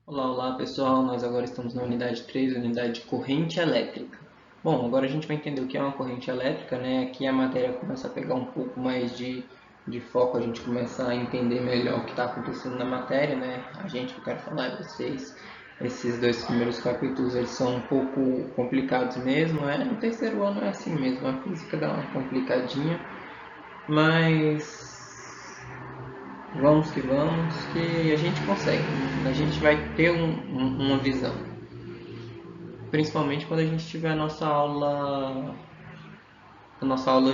Olá, olá pessoal, nós agora estamos na unidade 3, unidade de corrente elétrica. Bom, agora a gente vai entender o que é uma corrente elétrica, né? Aqui a matéria começa a pegar um pouco mais de foco, a gente começa a entender melhor o que está acontecendo na matéria, né? A gente que eu quero falar é vocês. Esses dois primeiros capítulos eles são um pouco complicados mesmo, né? No terceiro ano é assim mesmo, a física dá uma complicadinha, mas vamos, que a gente consegue. A gente vai ter uma visão. Principalmente quando a gente tiver a nossa aula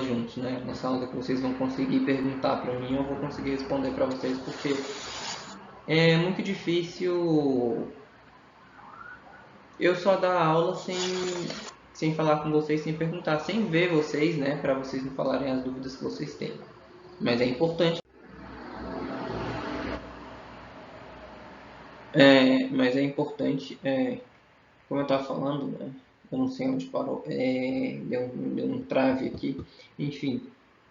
juntos, né? A nossa aula que vocês vão conseguir perguntar para mim, eu vou conseguir responder para vocês, porque é muito difícil eu só dar aula sem falar com vocês, sem perguntar, sem ver vocês, né? Para vocês me falarem as dúvidas que vocês têm. Mas é importante. Como eu estava falando, né? Eu não sei onde parou, deu um trave aqui. Enfim,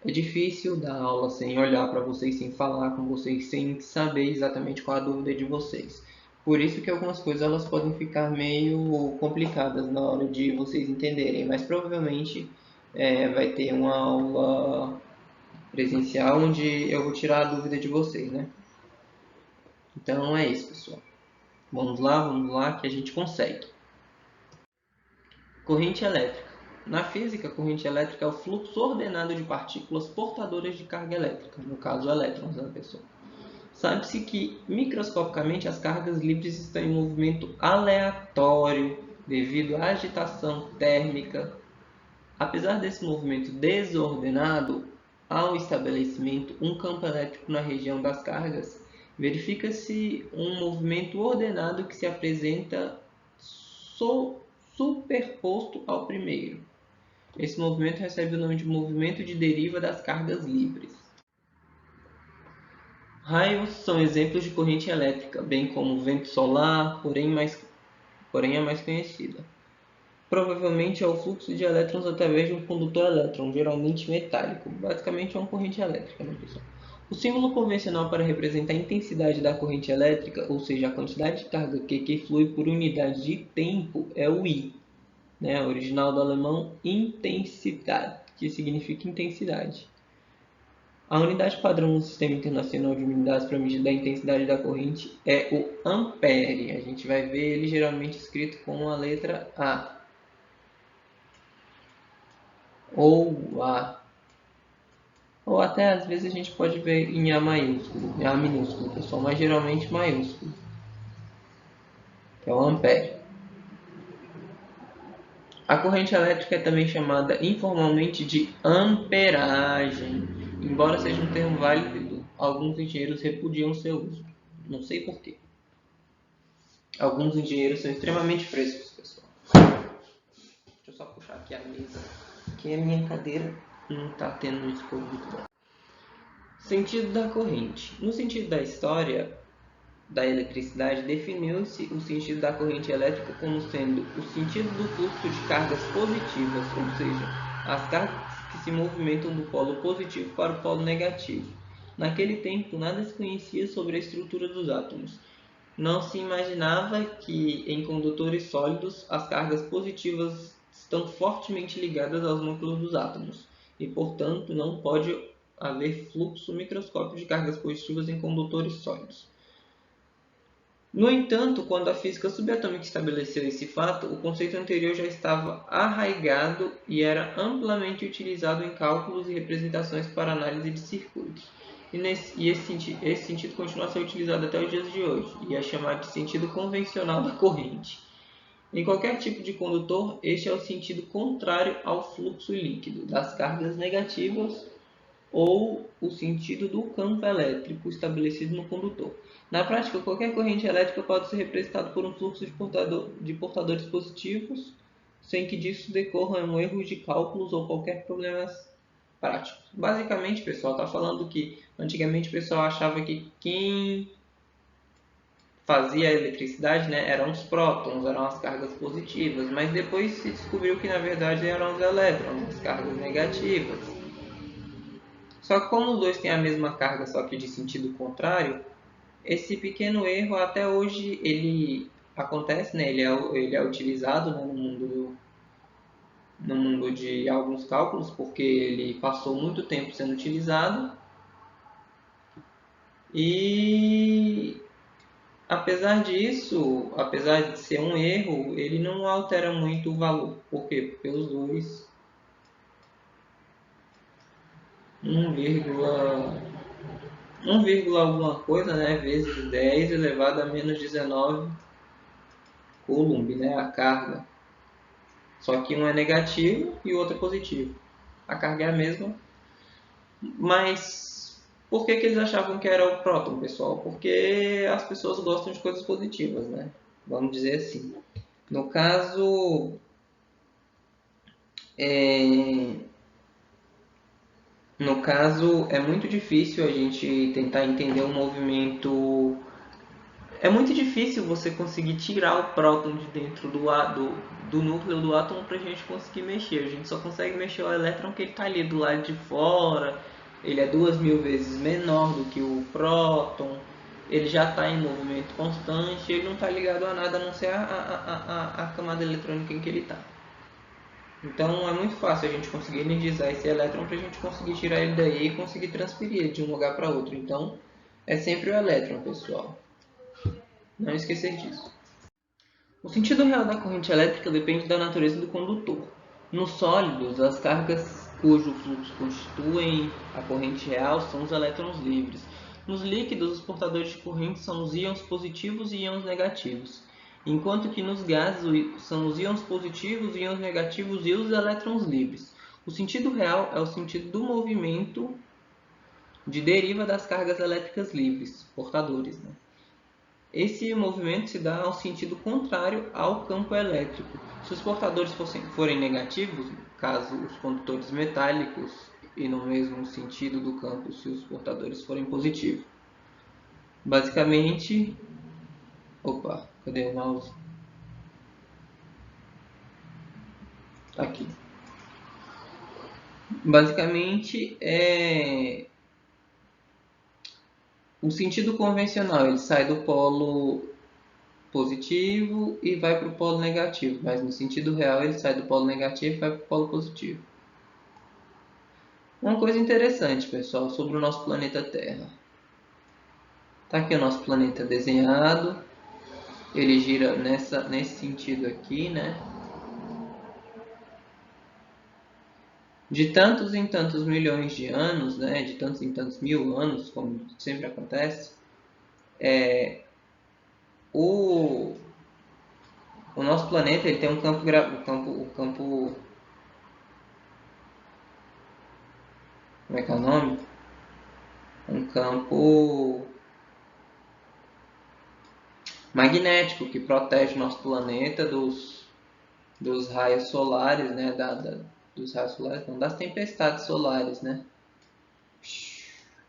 é difícil dar aula sem olhar para vocês, sem falar com vocês, sem saber exatamente qual a dúvida de vocês. Por isso que algumas coisas elas podem ficar meio complicadas na hora de vocês entenderem, mas provavelmente vai ter uma aula presencial onde eu vou tirar a dúvida de vocês, né? Então é isso, pessoal. Vamos lá, que a gente consegue. Corrente elétrica. Na física, a corrente elétrica é o fluxo ordenado de partículas portadoras de carga elétrica, no caso elétrons da pessoa. Sabe-se que, microscopicamente, as cargas livres estão em movimento aleatório devido à agitação térmica. Apesar desse movimento desordenado, ao estabelecimento um campo elétrico na região das cargas, verifica-se um movimento ordenado que se apresenta superposto ao primeiro. Esse movimento recebe o nome de movimento de deriva das cargas livres. Raios são exemplos de corrente elétrica, bem como vento solar, porém é mais conhecida. Provavelmente é o fluxo de elétrons através de um condutor elétron, geralmente metálico. Basicamente é uma corrente elétrica, né, pessoal? O símbolo convencional para representar a intensidade da corrente elétrica, ou seja, a quantidade de carga que flui por unidade de tempo, é o I, né, original do alemão intensidade, que significa intensidade. A unidade padrão no Sistema Internacional de Unidades para medir a intensidade da corrente é o ampere. A gente vai ver ele geralmente escrito com a letra A ou A. Ou até às vezes a gente pode ver em A maiúsculo, A minúsculo, pessoal, mas geralmente maiúsculo, que é o ampere. A corrente elétrica é também chamada informalmente de amperagem. Embora seja um termo válido, alguns engenheiros repudiam seu uso. Não sei porquê. Alguns engenheiros são extremamente frescos, pessoal. Deixa eu só puxar aqui a mesa, que a minha cadeira não está tendo um escovo muito bom. Sentido da corrente. No sentido da história da eletricidade, definiu-se o sentido da corrente elétrica como sendo o sentido do fluxo de cargas positivas, ou seja, as cargas que se movimentam do polo positivo para o polo negativo. Naquele tempo, nada se conhecia sobre a estrutura dos átomos. Não se imaginava que, em condutores sólidos, as cargas positivas estão fortemente ligadas aos núcleos dos átomos, e, portanto, não pode haver fluxo microscópico de cargas positivas em condutores sólidos. No entanto, quando a física subatômica estabeleceu esse fato, o conceito anterior já estava arraigado e era amplamente utilizado em cálculos e representações para análise de circuitos. Esse sentido continua a ser utilizado até os dias de hoje, e é chamado de sentido convencional da corrente. Em qualquer tipo de condutor, este é o sentido contrário ao fluxo líquido, das cargas negativas ou o sentido do campo elétrico estabelecido no condutor. Na prática, qualquer corrente elétrica pode ser representada por um fluxo de portadores positivos, sem que disso decorram erros de cálculos ou qualquer problema prático. Basicamente, pessoal, está falando que antigamente o pessoal achava que quem fazia a eletricidade, né, eram os prótons, eram as cargas positivas, mas depois se descobriu que na verdade eram os elétrons, as cargas negativas. Só que como os dois têm a mesma carga, só que de sentido contrário, Esse pequeno erro até hoje ele acontece, né? Ele é utilizado, né, no mundo de alguns cálculos, porque ele passou muito tempo sendo utilizado e apesar disso, apesar de ser um erro, ele não altera muito o valor. Por quê? Porque os dois 1, alguma coisa, né, vezes 10 elevado a menos 19 coulomb, né, a carga. Só que um é negativo e o outro é positivo. A carga é a mesma, mas por que eles achavam que era o próton, pessoal? Porque as pessoas gostam de coisas positivas, né? Vamos dizer assim. No caso, é, no caso, é muito difícil a gente tentar entender um movimento. É muito difícil você conseguir tirar o próton de dentro do núcleo do átomo para a gente conseguir mexer. A gente só consegue mexer o elétron que ele está ali do lado de fora. Ele é 2000 vezes menor do que o próton. Ele já está em movimento constante. Ele não está ligado a nada a não ser a camada eletrônica em que ele está. Então é muito fácil a gente conseguir energizar esse elétron para a gente conseguir tirar ele daí e conseguir transferir ele de um lugar para outro. Então é sempre o elétron, pessoal. Não esquecer disso. O sentido real da corrente elétrica depende da natureza do condutor. Nos sólidos, as cargas cujo fluxo constituem a corrente real são os elétrons livres. Nos líquidos, os portadores de corrente são os íons positivos e íons negativos, enquanto que nos gases são os íons positivos, íons negativos e os elétrons livres. O sentido real é o sentido do movimento de deriva das cargas elétricas livres, portadores, né? Esse movimento se dá ao sentido contrário ao campo elétrico. Se os portadores forem negativos, caso os condutores metálicos, e no mesmo sentido do campo se os portadores forem positivos. Basicamente, opa, cadê o mouse? Aqui. Basicamente o sentido convencional, ele sai do polo positivo e vai para o polo negativo, mas no sentido real ele sai do polo negativo e vai para o polo positivo. Uma coisa interessante, pessoal, sobre o nosso planeta Terra. Tá aqui o nosso planeta desenhado. Ele gira nesse sentido aqui, né? De tantos em tantos milhões de anos, né? De tantos em tantos mil anos, como sempre acontece, o, o nosso planeta ele tem um campo, como é que é o nome? Um campo magnético que protege o nosso planeta dos raios solares, né? Dos raios solares, não, das tempestades solares, né?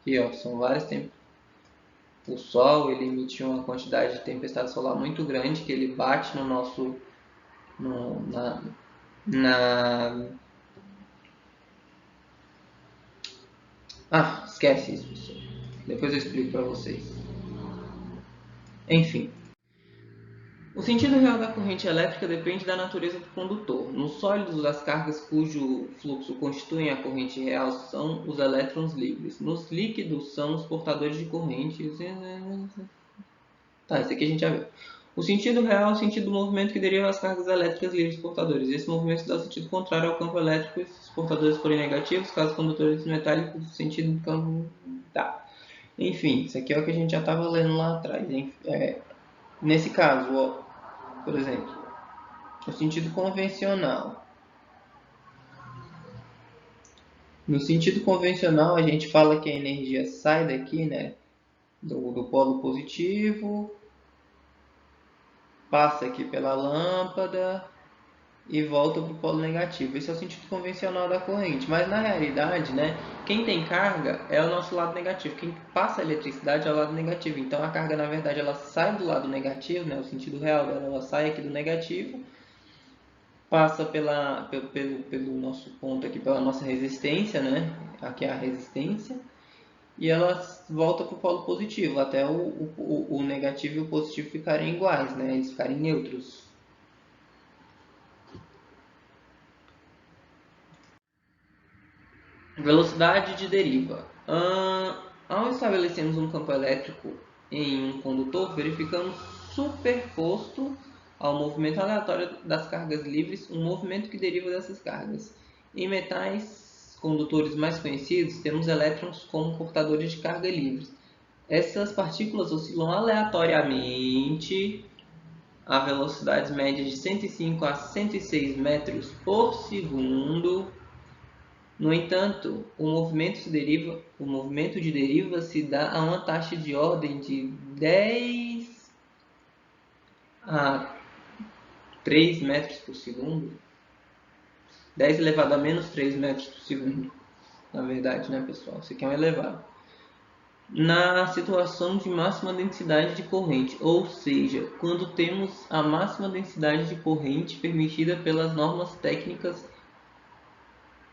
Aqui, ó, são várias tempestades. O Sol ele emite uma quantidade de tempestade solar muito grande que ele bate no nosso, no, na, esquece isso, pessoal. Depois eu explico para vocês. Enfim, o sentido real da corrente elétrica depende da natureza do condutor. Nos sólidos, as cargas cujo fluxo constituem a corrente real são os elétrons livres. Nos líquidos, são os portadores de corrente. Tá, isso aqui a gente já viu. O sentido real é o sentido do movimento que deriva das cargas elétricas livres portadores. Esse movimento se dá sentido contrário ao campo elétrico se os portadores forem negativos, caso os condutores metálicos, o sentido do campo. Tá. Enfim, isso aqui é o que a gente já estava lendo lá atrás. Nesse caso, ó, por exemplo, o sentido convencional. No sentido convencional, a gente fala que a energia sai daqui, né, do polo positivo, passa aqui pela lâmpada e volta para o polo negativo. Esse é o sentido convencional da corrente. Mas na realidade, né, quem tem carga é o nosso lado negativo. Quem passa a eletricidade é o lado negativo. Então a carga, na verdade, ela sai do lado negativo, né, o sentido real dela, ela sai aqui do negativo, passa pelo nosso ponto aqui, pela nossa resistência, né? Aqui é a resistência. e ela volta para o polo positivo, até o negativo e o positivo ficarem iguais, né? Eles ficarem neutros. Velocidade de deriva. Ao estabelecermos um campo elétrico em um condutor, verificamos superposto ao movimento aleatório das cargas livres um movimento que deriva dessas cargas. Em metais condutores mais conhecidos, temos elétrons como portadores de carga livres. Essas partículas oscilam aleatoriamente a velocidades médias de 105 a 106 metros por segundo. No entanto, o movimento de deriva se dá a uma taxa de ordem de 10 a 3 metros por segundo. 10 elevado a menos 3 metros por segundo. Na verdade, né, pessoal? Isso aqui é um elevado. Na situação de máxima densidade de corrente, ou seja, quando temos a máxima densidade de corrente permitida pelas normas técnicas,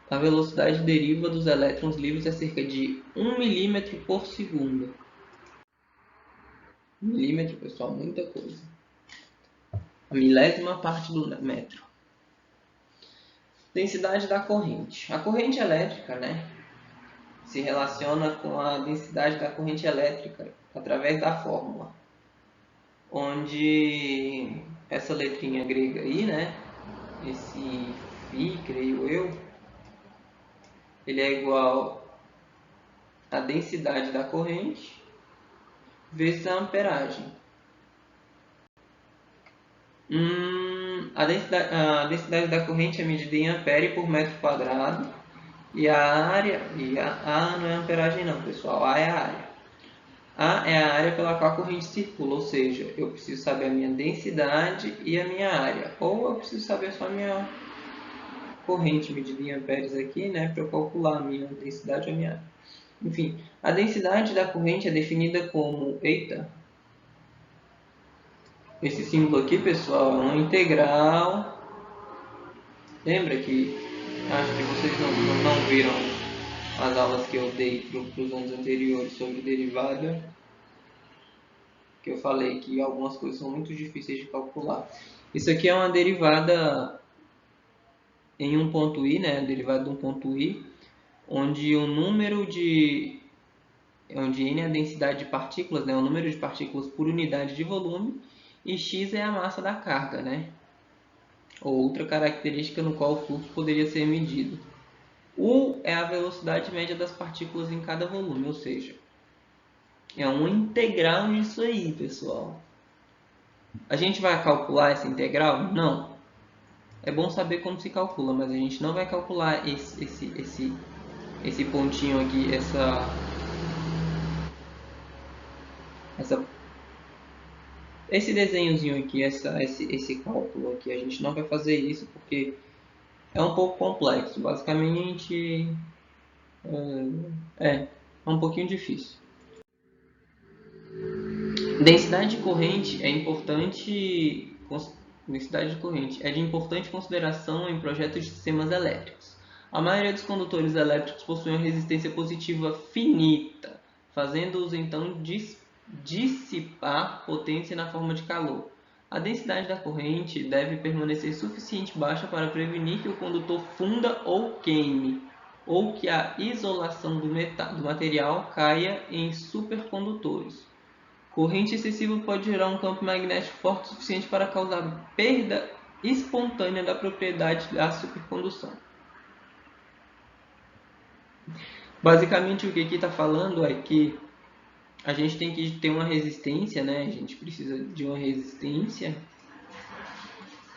a velocidade de deriva dos elétrons livres é cerca de 1 milímetro por segundo. Milímetro, pessoal, muita coisa. A milésima parte do metro. Densidade da corrente. A corrente elétrica, né, se relaciona com a densidade da corrente elétrica através da fórmula, onde essa letrinha grega aí, né, esse φ, creio eu, ele é igual à densidade da corrente vezes a amperagem. A densidade da corrente é medida em ampere por metro quadrado. E a área, A não é amperagem não, pessoal, A é a área. A é a área pela qual a corrente circula, ou seja, eu preciso saber a minha densidade e a minha área. Ou eu preciso saber só a minha corrente medida em amperes aqui, né, para eu calcular a minha densidade e a minha área. Enfim, a densidade da corrente é definida como... Eita! Esse símbolo aqui, pessoal, é uma integral. Lembra que acho que vocês não viram as aulas que eu dei para os anos anteriores sobre derivada, que eu falei que algumas coisas são muito difíceis de calcular. Isso aqui é uma derivada em um ponto i, né? A derivada de um ponto i, onde o número de onde n é a densidade de partículas, né? O número de partículas por unidade de volume, e x é a massa da carga, né? Outra característica no qual o fluxo poderia ser medido. U é a velocidade média das partículas em cada volume, ou seja, é uma integral disso aí, pessoal. A gente vai calcular essa integral? Não. É bom saber como se calcula, mas a gente não vai calcular esse pontinho aqui, esse desenhozinho aqui, esse cálculo aqui. A gente não vai fazer isso porque é um pouco complexo. Basicamente, é um pouquinho difícil. Densidade de corrente é importante. Densidade de corrente é de importante consideração em projetos de sistemas elétricos. A maioria dos condutores elétricos possuem uma resistência positiva finita, fazendo-os então dissipar potência na forma de calor. A densidade da corrente deve permanecer suficientemente baixa para prevenir que o condutor funda ou queime, ou que a isolação do material caia em supercondutores. Corrente excessiva pode gerar um campo magnético forte o suficiente para causar perda espontânea da propriedade da supercondução. Basicamente, o que aqui está falando é que a gente tem que ter uma resistência, né? A gente precisa de uma resistência,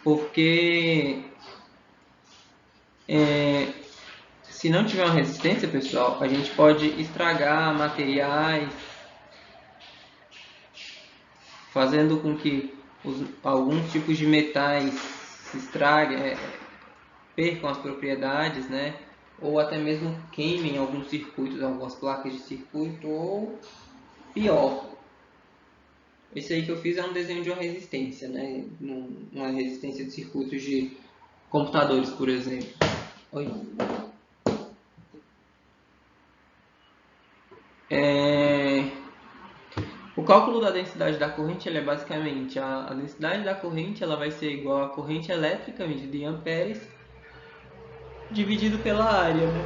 porque se não tiver uma resistência, pessoal, a gente pode estragar materiais, fazendo com que alguns tipos de metais se estraguem, percam as propriedades, né? Ou até mesmo queimem alguns circuitos, algumas placas de circuito, ou pior. Esse aí que eu fiz é um desenho de uma resistência, né? Uma resistência de circuitos de computadores, por exemplo. Oi. O cálculo da densidade da corrente é basicamente a densidade da corrente ela vai ser igual à corrente elétrica medida em amperes dividido pela área, né?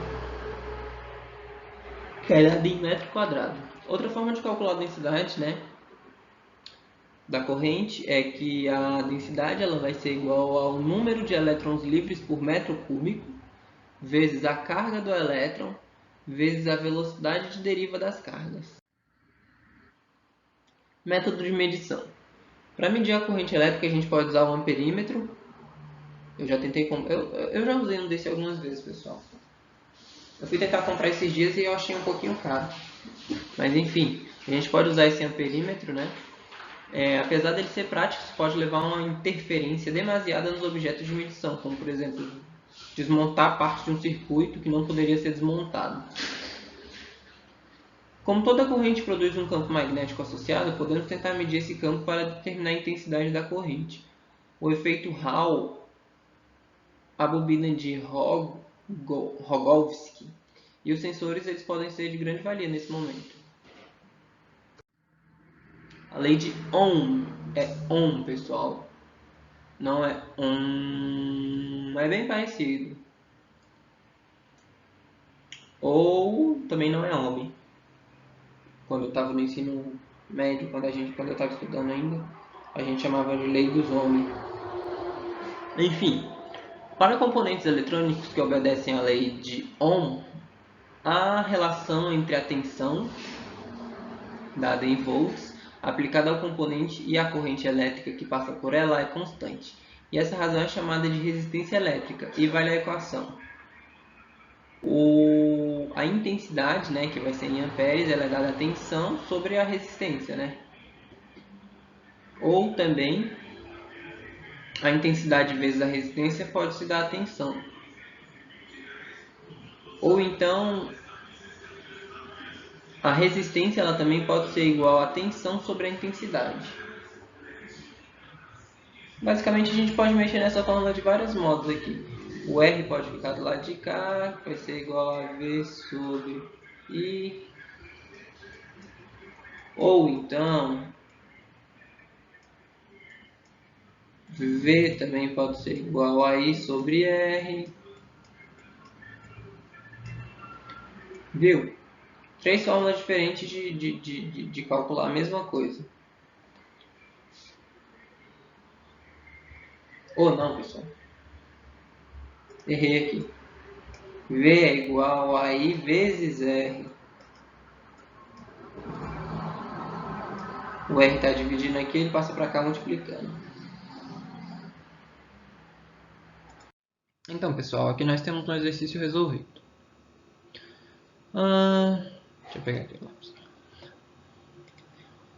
Que é dada em metro quadrado. Outra forma de calcular a densidade, né, da corrente é que a densidade ela vai ser igual ao número de elétrons livres por metro cúbico vezes a carga do elétron vezes a velocidade de deriva das cargas. Método de medição. Para medir a corrente elétrica, a gente pode usar o amperímetro. Eu já usei um desse algumas vezes, pessoal. Eu fui tentar comprar esses dias e eu achei um pouquinho caro. Mas enfim, a gente pode usar esse amperímetro, né? Apesar dele ser prático, isso pode levar a uma interferência demasiada nos objetos de medição, como por exemplo, desmontar parte de um circuito que não poderia ser desmontado. Como toda corrente produz um campo magnético associado, podemos tentar medir esse campo para determinar a intensidade da corrente. O efeito Hall, a bobina de Rogowski e os sensores eles podem ser de grande valia nesse momento. A lei de Ohm é Ohm, pessoal. Não é Ohm, é bem parecido. Ou também não é Ohm. Quando eu estava no ensino médio, quando eu estava estudando ainda, a gente chamava de lei dos Ohm. Enfim, para componentes eletrônicos que obedecem à lei de Ohm, a relação entre a tensão, dada em volts, aplicada ao componente e a corrente elétrica que passa por ela é constante. E essa razão é chamada de resistência elétrica e vale a equação. A intensidade, né, que vai ser em amperes, ela é dada a tensão sobre a resistência, né? Ou também a intensidade vezes a resistência pode se dar a tensão. Ou então a resistência ela também pode ser igual a tensão sobre a intensidade. Basicamente a gente pode mexer nessa fórmula de vários modos aqui. O R pode ficar do lado de cá, que vai ser igual a V sobre I. Ou então V também pode ser igual a I sobre R. Viu? Três fórmulas diferentes de calcular a mesma coisa. Ou não, pessoal. Errei aqui. V é igual a I vezes R. O R está dividindo aqui, ele passa para cá multiplicando. Então, pessoal, aqui nós temos um exercício resolvido. Deixa eu pegar aqui o lápis.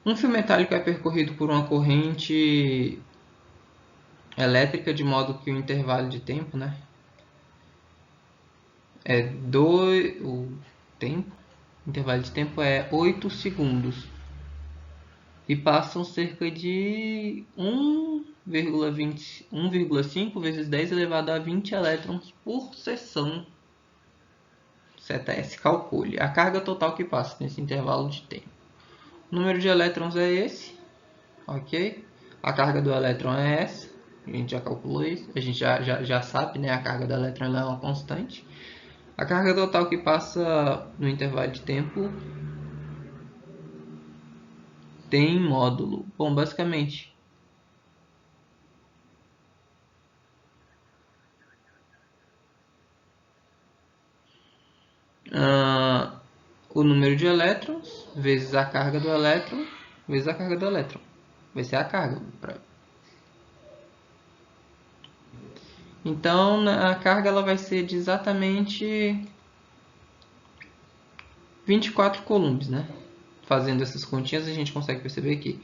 Um fio metálico é percorrido por uma corrente elétrica de modo que o intervalo de tempo, né, o intervalo de tempo é 8 segundos. E passam cerca de 1,5 vezes 10 elevado a 20 elétrons por seção. CTS, calcule a carga total que passa nesse intervalo de tempo. O número de elétrons é esse, ok? A carga do elétron é essa, a gente já calculou isso, a gente já sabe, né? A carga do elétron é uma constante. A carga total que passa no intervalo de tempo tem módulo. Bom, basicamente, o número de elétrons vezes a carga do elétron vezes a carga do elétron. Vai ser a carga. Então, a carga ela vai ser de exatamente 24 coulombs, né? Fazendo essas continhas, a gente consegue perceber que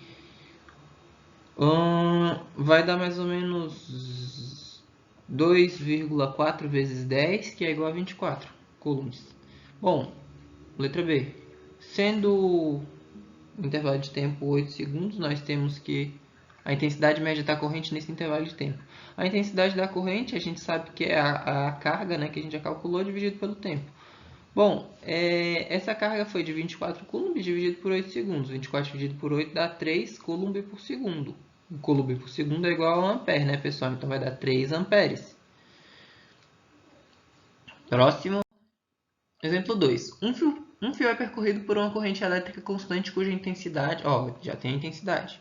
vai dar mais ou menos 2,4 vezes 10, que é igual a 24 coulombs. Bom, letra B. Sendo o intervalo de tempo 8 segundos, nós temos que a intensidade média da corrente nesse intervalo de tempo. A intensidade da corrente, a gente sabe que é a carga, né, que a gente já calculou, dividido pelo tempo. Bom, essa carga foi de 24 coulombs dividido por 8 segundos. 24 dividido por 8 dá 3 coulomb por segundo. Um coulomb por segundo é igual a 1 ampere, né, pessoal? Então vai dar 3 amperes. Próximo. Exemplo 2. Um fio é percorrido por uma corrente elétrica constante cuja intensidade... já tem a intensidade.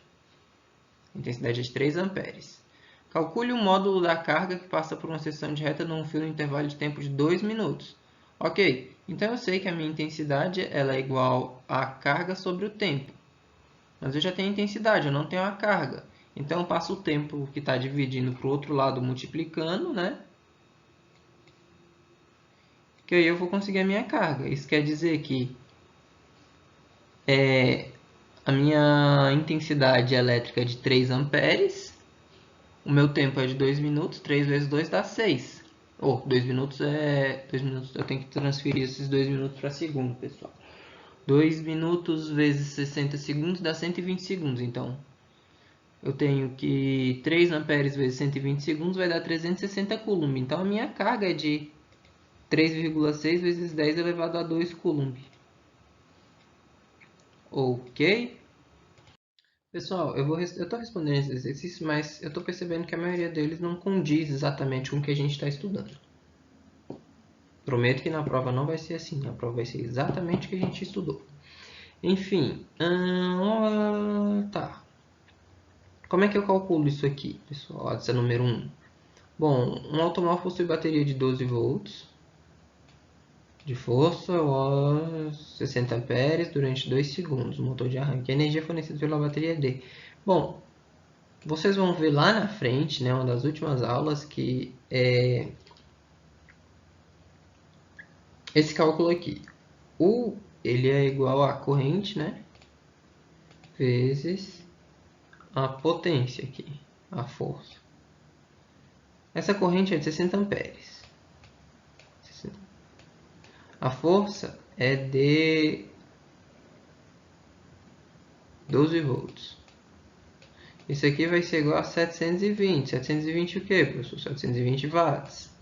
A intensidade é de 3 amperes. Calcule o módulo da carga que passa por uma seção de reta num fio no intervalo de tempo de 2 minutos. Ok, então eu sei que a minha intensidade ela é igual à carga sobre o tempo. Mas eu já tenho a intensidade, eu não tenho a carga. Então eu passo o tempo que está dividindo para o outro lado multiplicando, né? Que aí eu vou conseguir a minha carga. Isso quer dizer que a minha intensidade elétrica é de 3 amperes. O meu tempo é de 2 minutos. 3 vezes 2 dá 6. 2 minutos é... 2 minutos, eu tenho que transferir esses 2 minutos para segundo, pessoal. 2 minutos vezes 60 segundos dá 120 segundos. Então, eu tenho que 3 amperes vezes 120 segundos vai dar 360 coulomb. Então, a minha carga é de 3,6 vezes 10 elevado a 2 coulomb. Ok? Pessoal, eu estou respondendo esses exercícios, mas eu estou percebendo que a maioria deles não condiz exatamente com o que a gente está estudando. Prometo que na prova não vai ser assim. Na prova vai ser exatamente o que a gente estudou. Enfim, tá. Como é que eu calculo isso aqui, pessoal? Essa é número 1. Bom, um automóvel possui bateria de 12 volts de força, 60 amperes durante 2 segundos. Motor de arranque. A energia fornecida pela bateria é D. Bom, vocês vão ver lá na frente, né, uma das últimas aulas, que é esse cálculo aqui. Ele é igual a corrente, né, vezes a potência aqui, a força. Essa corrente é de 60 amperes. A força é de 12 volts. Isso aqui vai ser igual a 720. 720 o quê, professor? 720 watts.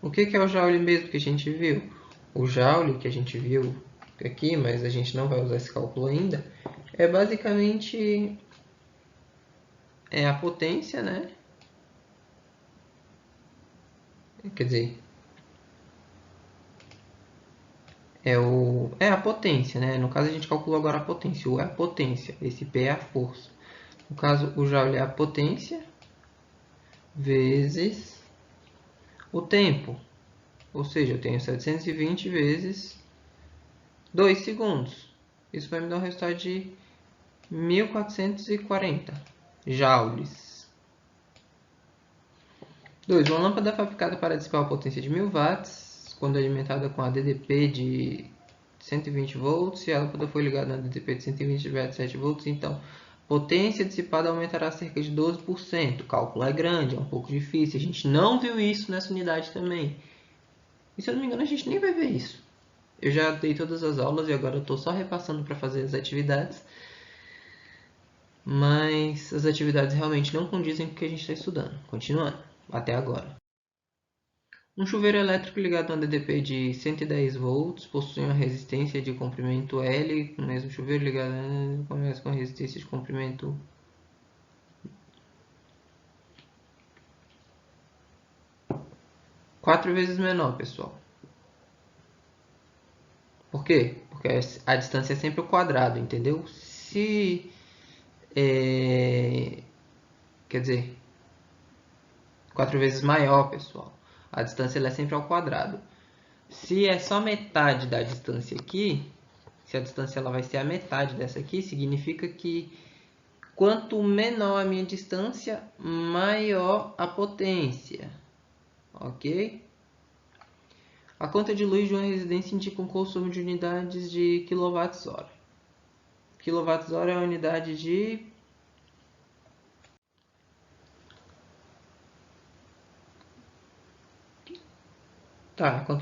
O que é o joule mesmo que a gente viu? O joule que a gente viu aqui, mas a gente não vai usar esse cálculo ainda, é basicamente a potência, né? Quer dizer, é a potência, né? No caso a gente calculou agora a potência. O é a potência, esse P é a força. No caso, o joule é a potência vezes o tempo. Ou seja, eu tenho 720 vezes 2 segundos. Isso vai me dar um resultado de 1440 joules. 2. Uma lâmpada fabricada para dissipar a potência de 1000 watts, quando alimentada com a DDP de 120 volts, se a lâmpada for ligada na DDP de 127 volts, então potência dissipada aumentará cerca de 12%. O cálculo é grande, é um pouco difícil. A gente não viu isso nessa unidade também. E se eu não me engano, a gente nem vai ver isso. Eu já dei todas as aulas e agora eu estou só repassando para fazer as atividades. Mas as atividades realmente não condizem com o que a gente está estudando. Continuando, até agora. Um chuveiro elétrico ligado a um DDP de 110 volts possui uma resistência de comprimento L. O mesmo chuveiro ligado começa com resistência de comprimento 4 vezes menor, pessoal. Por quê? Porque a distância é sempre o quadrado, entendeu? Quer dizer, 4 vezes maior, pessoal. A distância ela é sempre ao quadrado. Se é só metade da distância aqui, se a distância ela vai ser a metade dessa aqui, significa que quanto menor a minha distância, maior a potência. Ok? A conta de luz de uma residência indica um consumo de unidades de kWh. kWh é a unidade de... Tá, kWh.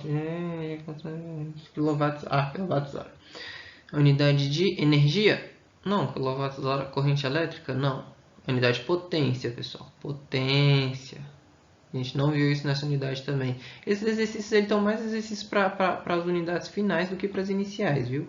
Unidade de energia? Não. KWh corrente elétrica? Não. Unidade de potência, pessoal. Potência. A gente não viu isso nessa unidade também. Esses exercícios estão mais exercícios para as unidades finais do que para as iniciais, viu?